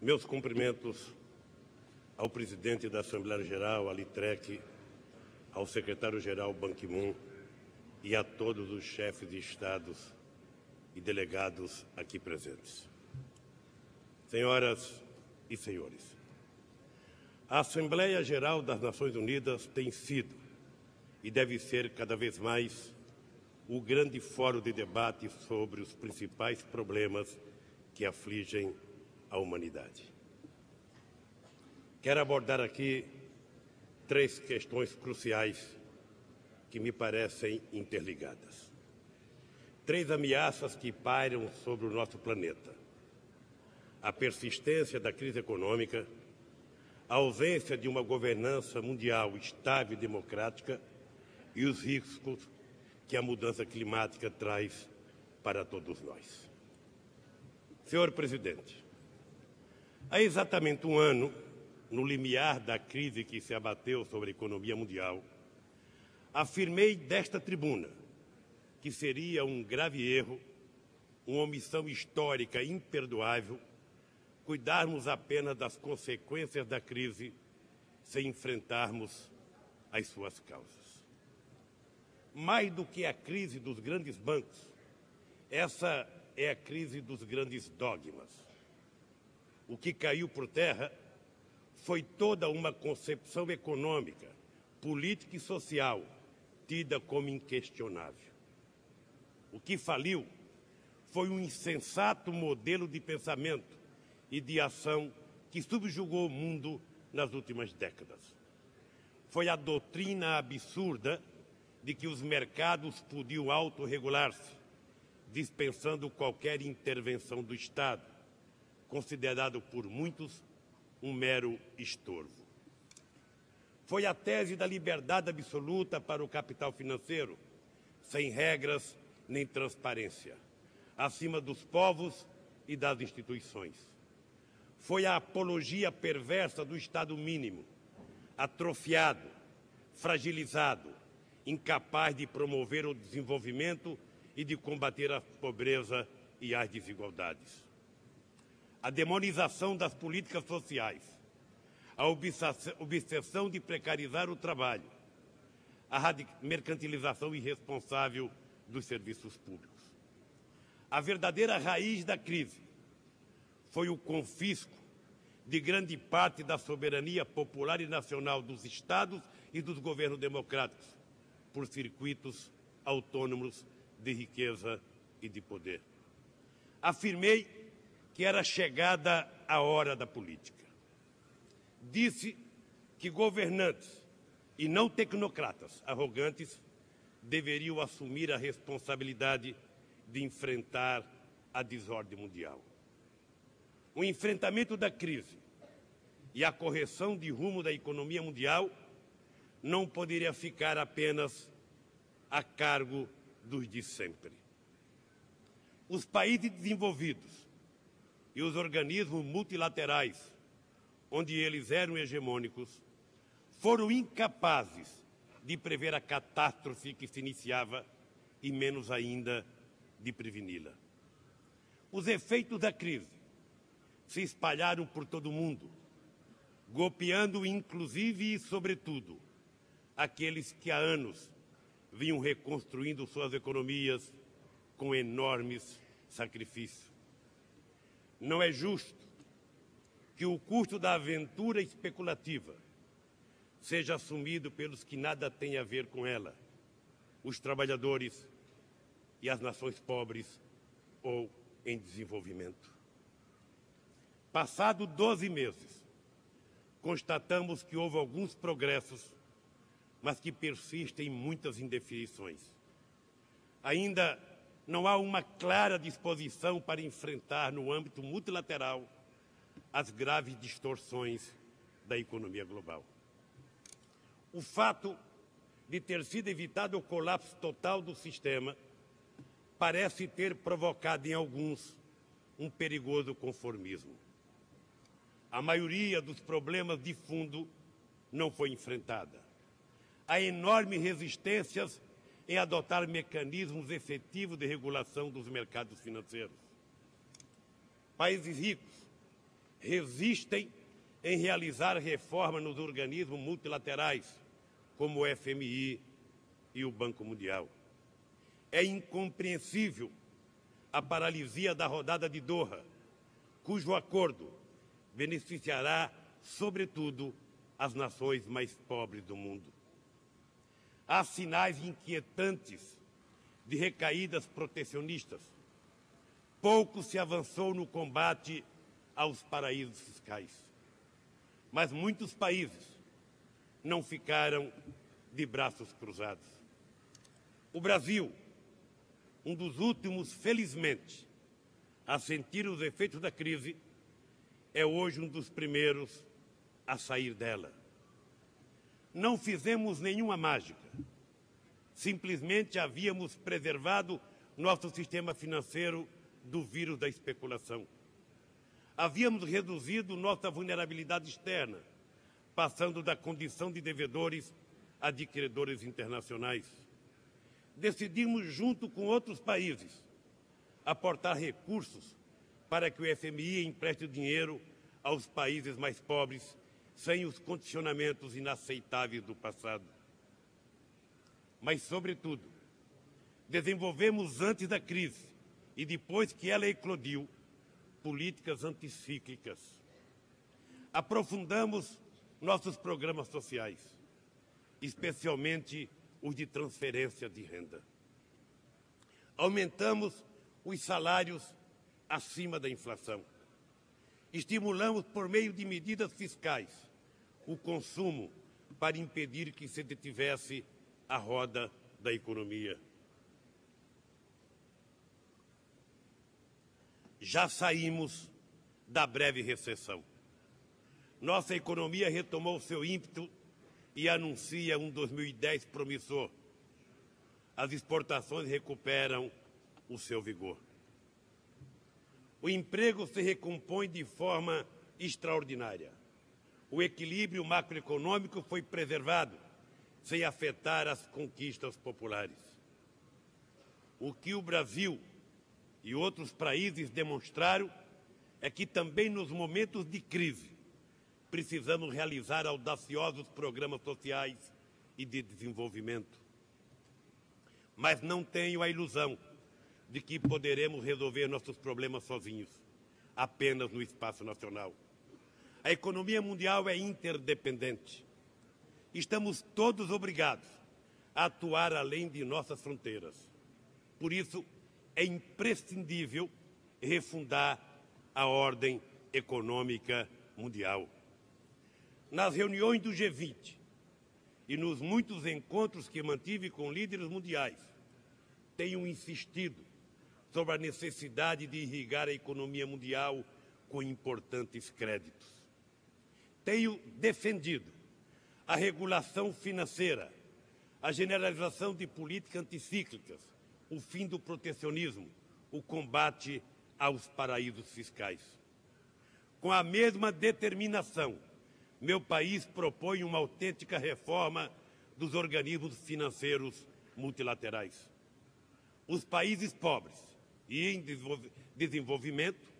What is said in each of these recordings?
Meus cumprimentos ao presidente da Assembleia Geral, Ali Trek, ao secretário-geral Ban Ki-moon e a todos os chefes de estados e delegados aqui presentes. Senhoras e senhores, a Assembleia Geral das Nações Unidas tem sido e deve ser cada vez mais o grande fórum de debate sobre os principais problemas que afligem a humanidade. Quero abordar aqui três questões cruciais que me parecem interligadas. Três ameaças que pairam sobre o nosso planeta: a persistência da crise econômica, a ausência de uma governança mundial estável e democrática e os riscos que a mudança climática traz para todos nós. Senhor Presidente, há exatamente um ano, no limiar da crise que se abateu sobre a economia mundial, afirmei desta tribuna que seria um grave erro, uma omissão histórica imperdoável, cuidarmos apenas das consequências da crise sem enfrentarmos as suas causas. Mais do que a crise dos grandes bancos, essa é a crise dos grandes dogmas. O que caiu por terra foi toda uma concepção econômica, política e social tida como inquestionável. O que faliu foi um insensato modelo de pensamento e de ação que subjugou o mundo nas últimas décadas. Foi a doutrina absurda de que os mercados podiam autorregular-se, dispensando qualquer intervenção do Estado, considerado por muitos um mero estorvo. Foi a tese da liberdade absoluta para o capital financeiro, sem regras nem transparência, acima dos povos e das instituições. Foi a apologia perversa do Estado mínimo, atrofiado, fragilizado, incapaz de promover o desenvolvimento e de combater a pobreza e as desigualdades. A demonização das políticas sociais, a obsessão de precarizar o trabalho, a mercantilização irresponsável dos serviços públicos. A verdadeira raiz da crise foi o confisco de grande parte da soberania popular e nacional dos Estados e dos governos democráticos por circuitos autônomos de riqueza e de poder. Afirmei que era chegada a hora da política. Disse que governantes e não tecnocratas arrogantes deveriam assumir a responsabilidade de enfrentar a desordem mundial. O enfrentamento da crise e a correção de rumo da economia mundial não poderia ficar apenas a cargo dos de sempre. Os países desenvolvidos e os organismos multilaterais, onde eles eram hegemônicos, foram incapazes de prever a catástrofe que se iniciava e menos ainda de preveni-la. Os efeitos da crise se espalharam por todo o mundo, golpeando inclusive e sobretudo aqueles que há anos vinham reconstruindo suas economias com enormes sacrifícios. Não é justo que o custo da aventura especulativa seja assumido pelos que nada têm a ver com ela, os trabalhadores e as nações pobres ou em desenvolvimento. Passado 12 meses, constatamos que houve alguns progressos, mas que persistem muitas indefinições. Ainda não há uma clara disposição para enfrentar, no âmbito multilateral, as graves distorções da economia global. O fato de ter sido evitado o colapso total do sistema parece ter provocado em alguns um perigoso conformismo. A maioria dos problemas de fundo não foi enfrentada. Há enormes resistências em adotar mecanismos efetivos de regulação dos mercados financeiros. Países ricos resistem em realizar reforma nos organismos multilaterais, como o FMI e o Banco Mundial. É incompreensível a paralisia da rodada de Doha, cujo acordo beneficiará, sobretudo, as nações mais pobres do mundo. Há sinais inquietantes de recaídas protecionistas. Pouco se avançou no combate aos paraísos fiscais. Mas muitos países não ficaram de braços cruzados. O Brasil, um dos últimos, felizmente, a sentir os efeitos da crise, é hoje um dos primeiros a sair dela. Não fizemos nenhuma mágica. Simplesmente havíamos preservado nosso sistema financeiro do vírus da especulação. Havíamos reduzido nossa vulnerabilidade externa, passando da condição de devedores a de credores internacionais. Decidimos, junto com outros países, aportar recursos para que o FMI empreste dinheiro aos países mais pobres, sem os condicionamentos inaceitáveis do passado. Mas, sobretudo, desenvolvemos antes da crise e depois que ela eclodiu, políticas anticíclicas. Aprofundamos nossos programas sociais, especialmente os de transferência de renda. Aumentamos os salários acima da inflação. Estimulamos, por meio de medidas fiscais, o consumo para impedir que se detivesse a roda da economia. Já saímos da breve recessão. Nossa economia retomou seu ímpeto e anuncia um 2010 promissor. As exportações recuperam o seu vigor. O emprego se recompõe de forma extraordinária. O equilíbrio macroeconômico foi preservado, sem afetar as conquistas populares. O que o Brasil e outros países demonstraram é que também nos momentos de crise precisamos realizar audaciosos programas sociais e de desenvolvimento. Mas não tenho a ilusão de que poderemos resolver nossos problemas sozinhos, apenas no espaço nacional. A economia mundial é interdependente. Estamos todos obrigados a atuar além de nossas fronteiras. Por isso, é imprescindível refundar a ordem econômica mundial. Nas reuniões do G20 e nos muitos encontros que mantive com líderes mundiais, tenho insistido sobre a necessidade de irrigar a economia mundial com importantes créditos. Tenho defendido a regulação financeira, a generalização de políticas anticíclicas, o fim do protecionismo, o combate aos paraísos fiscais. Com a mesma determinação, meu país propõe uma autêntica reforma dos organismos financeiros multilaterais. Os países pobres e em desenvolvimento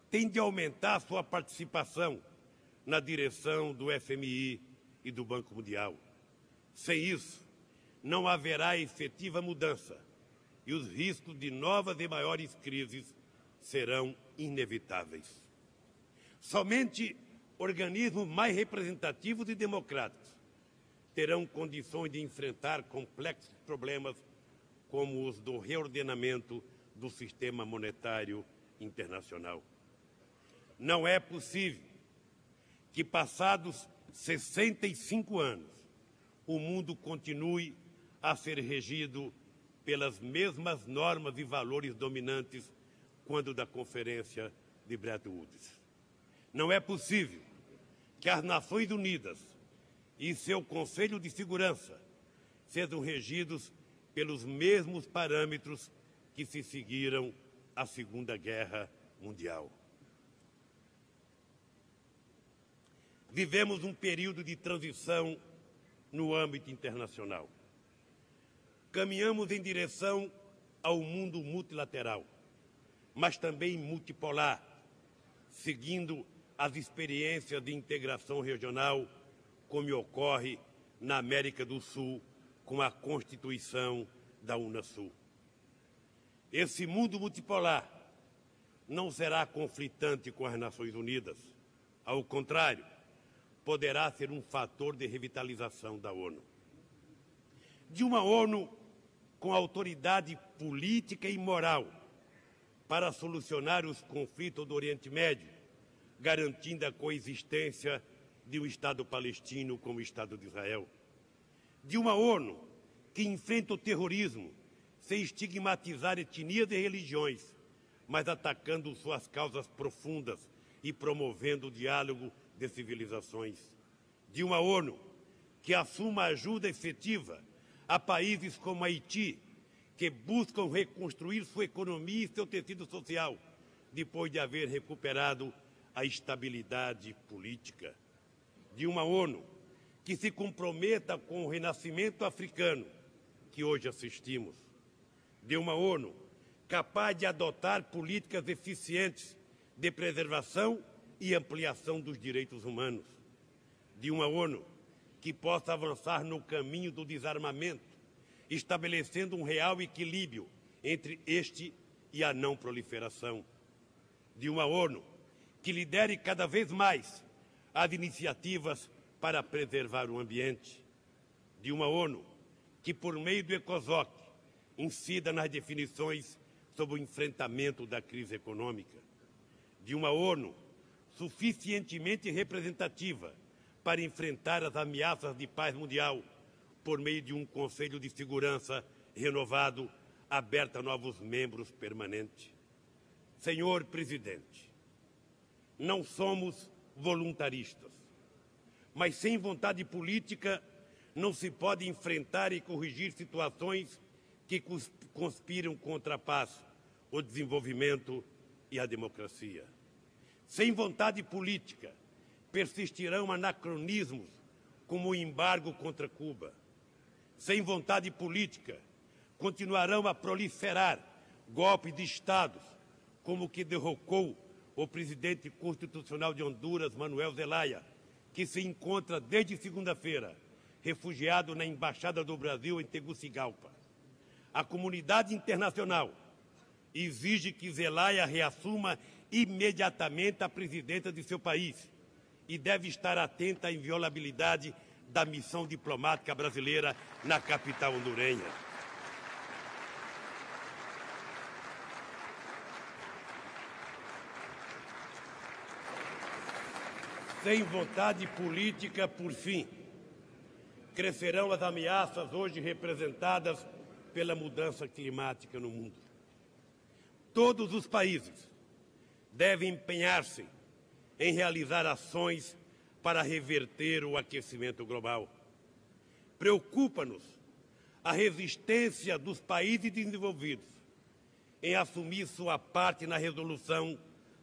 têm de aumentar sua participação na direção do FMI e do Banco Mundial. Sem isso, não haverá efetiva mudança e os riscos de novas e maiores crises serão inevitáveis. Somente organismos mais representativos e democráticos terão condições de enfrentar complexos problemas como os do reordenamento do sistema monetário internacional. Não é possível que, passados 65 anos, o mundo continue a ser regido pelas mesmas normas e valores dominantes quando da Conferência de Bretton Woods. Não é possível que as Nações Unidas e seu Conselho de Segurança sejam regidos pelos mesmos parâmetros que se seguiram à Segunda Guerra Mundial. Vivemos um período de transição no âmbito internacional. Caminhamos em direção ao mundo multilateral, mas também multipolar, seguindo as experiências de integração regional, como ocorre na América do Sul com a Constituição da Unasul. Esse mundo multipolar não será conflitante com as Nações Unidas. Ao contrário, poderá ser um fator de revitalização da ONU. De uma ONU com autoridade política e moral para solucionar os conflitos do Oriente Médio, garantindo a coexistência de um Estado palestino com o Estado de Israel. De uma ONU que enfrenta o terrorismo sem estigmatizar etnias e religiões, mas atacando suas causas profundas e promovendo o diálogo de civilizações. De uma ONU que assuma ajuda efetiva a países como Haiti, que buscam reconstruir sua economia e seu tecido social, depois de haver recuperado a estabilidade política. De uma ONU que se comprometa com o renascimento africano que hoje assistimos. De uma ONU capaz de adotar políticas eficientes de preservação e ampliação dos direitos humanos. De uma ONU que possa avançar no caminho do desarmamento, estabelecendo um real equilíbrio entre este e a não proliferação. De uma ONU que lidere cada vez mais as iniciativas para preservar o ambiente. De uma ONU que, por meio do ECOSOC, incida nas definições sobre o enfrentamento da crise econômica. De uma ONU suficientemente representativa para enfrentar as ameaças de paz mundial por meio de um Conselho de Segurança renovado, aberto a novos membros permanentes. Senhor Presidente, não somos voluntaristas, mas sem vontade política não se pode enfrentar e corrigir situações que conspiram contra a paz, o desenvolvimento e a democracia. Sem vontade política, persistirão anacronismos como o embargo contra Cuba. Sem vontade política, continuarão a proliferar golpes de Estados, como o que derrocou o presidente constitucional de Honduras, Manuel Zelaya, que se encontra desde segunda-feira refugiado na Embaixada do Brasil em Tegucigalpa. A comunidade internacional exige que Zelaya reassuma imediatamente a presidência de seu país e deve estar atenta à inviolabilidade da missão diplomática brasileira na capital hondurenha. Sem vontade política, por fim, crescerão as ameaças hoje representadas pela mudança climática no mundo. Todos os países devem empenhar-se em realizar ações para reverter o aquecimento global. Preocupa-nos a resistência dos países desenvolvidos em assumir sua parte na resolução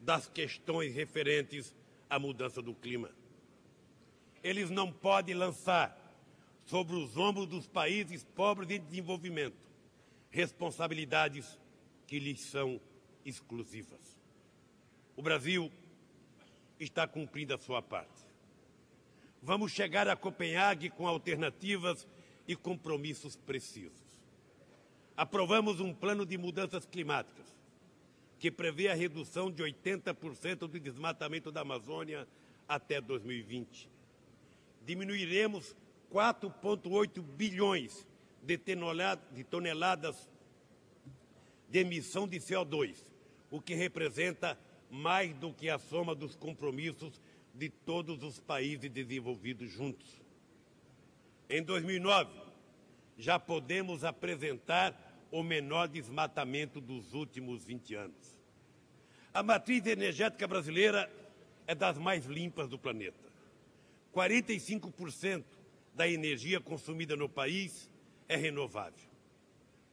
das questões referentes à mudança do clima. Eles não podem lançar sobre os ombros dos países pobres em desenvolvimento responsabilidades que lhes são exclusivas. O Brasil está cumprindo a sua parte. Vamos chegar a Copenhague com alternativas e compromissos precisos. Aprovamos um plano de mudanças climáticas que prevê a redução de 80% do desmatamento da Amazônia até 2020. Diminuiremos 4,8 bilhões de toneladas de emissão de CO2, o que representa mais do que a soma dos compromissos de todos os países desenvolvidos juntos. Em 2009, já podemos apresentar o menor desmatamento dos últimos 20 anos. A matriz energética brasileira é das mais limpas do planeta. 45% da energia consumida no país é renovável.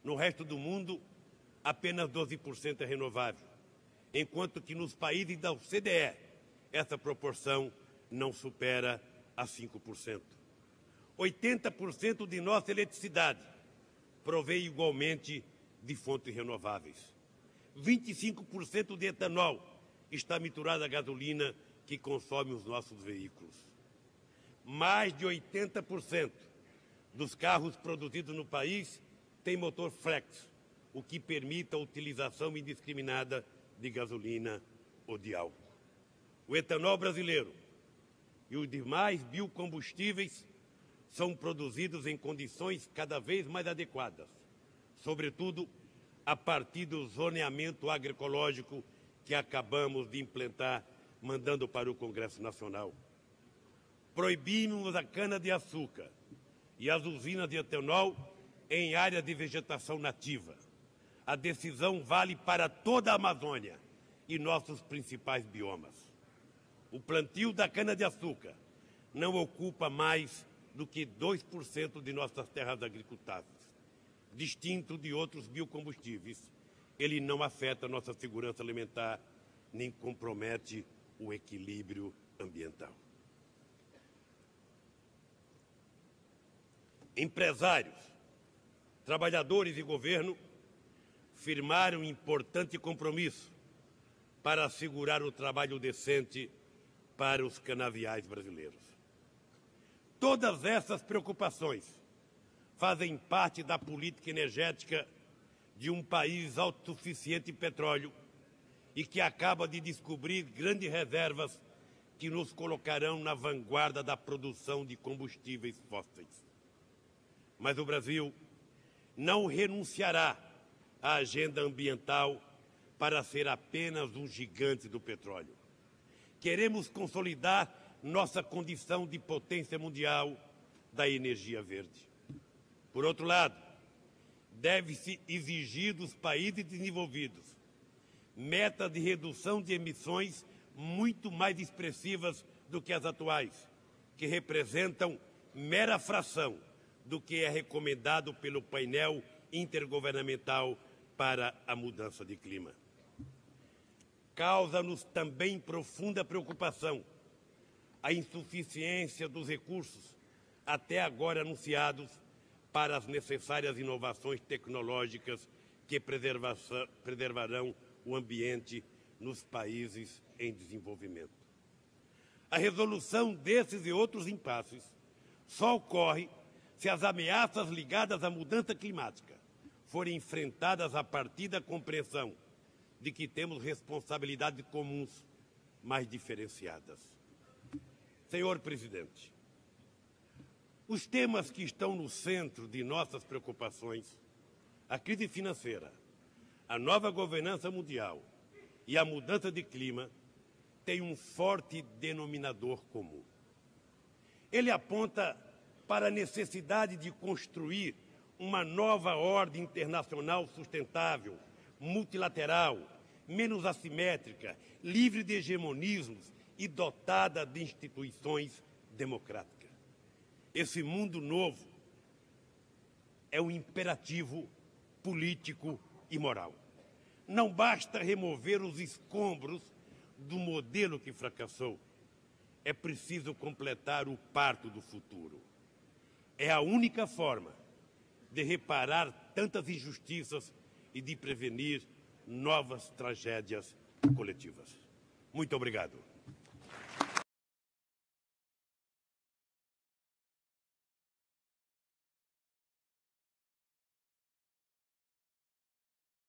No resto do mundo, apenas 12% é renovável, enquanto que nos países da OCDE, essa proporção não supera a 5%. 80% de nossa eletricidade provém igualmente de fontes renováveis. 25% de etanol está misturado à gasolina que consomem os nossos veículos. Mais de 80% dos carros produzidos no país têm motor flex, o que permite a utilização indiscriminada de gasolina ou de álcool. O etanol brasileiro e os demais biocombustíveis são produzidos em condições cada vez mais adequadas, sobretudo a partir do zoneamento agroecológico que acabamos de implantar, mandando para o Congresso Nacional. Proibimos a cana-de-açúcar e as usinas de etanol em áreas de vegetação nativa. A decisão vale para toda a Amazônia e nossos principais biomas. O plantio da cana-de-açúcar não ocupa mais do que 2% de nossas terras agricultáveis. Distinto de outros biocombustíveis, ele não afeta nossa segurança alimentar nem compromete o equilíbrio ambiental. Empresários, trabalhadores e governo firmaram um importante compromisso para assegurar o trabalho decente para os canaviais brasileiros. Todas essas preocupações fazem parte da política energética de um país autossuficiente em petróleo e que acaba de descobrir grandes reservas que nos colocarão na vanguarda da produção de combustíveis fósseis. Mas o Brasil não renunciará à agenda ambiental para ser apenas um gigante do petróleo. Queremos consolidar nossa condição de potência mundial da energia verde. Por outro lado, deve-se exigir dos países desenvolvidos metas de redução de emissões muito mais expressivas do que as atuais, que representam mera fração do que é recomendado pelo painel intergovernamental para a mudança de clima. Causa-nos também profunda preocupação a insuficiência dos recursos até agora anunciados para as necessárias inovações tecnológicas que preservarão o ambiente nos países em desenvolvimento. A resolução desses e outros impasses só ocorre se as ameaças ligadas à mudança climática forem enfrentadas a partir da compreensão de que temos responsabilidades comuns, mas diferenciadas. Senhor Presidente, os temas que estão no centro de nossas preocupações, a crise financeira, a nova governança mundial e a mudança de clima, têm um forte denominador comum. Ele aponta para a necessidade de construir uma nova ordem internacional sustentável, multilateral, menos assimétrica, livre de hegemonismos e dotada de instituições democráticas. Esse mundo novo é um imperativo político e moral. Não basta remover os escombros do modelo que fracassou. É preciso completar o parto do futuro. É a única forma de reparar tantas injustiças e de prevenir novas tragédias coletivas. Muito obrigado.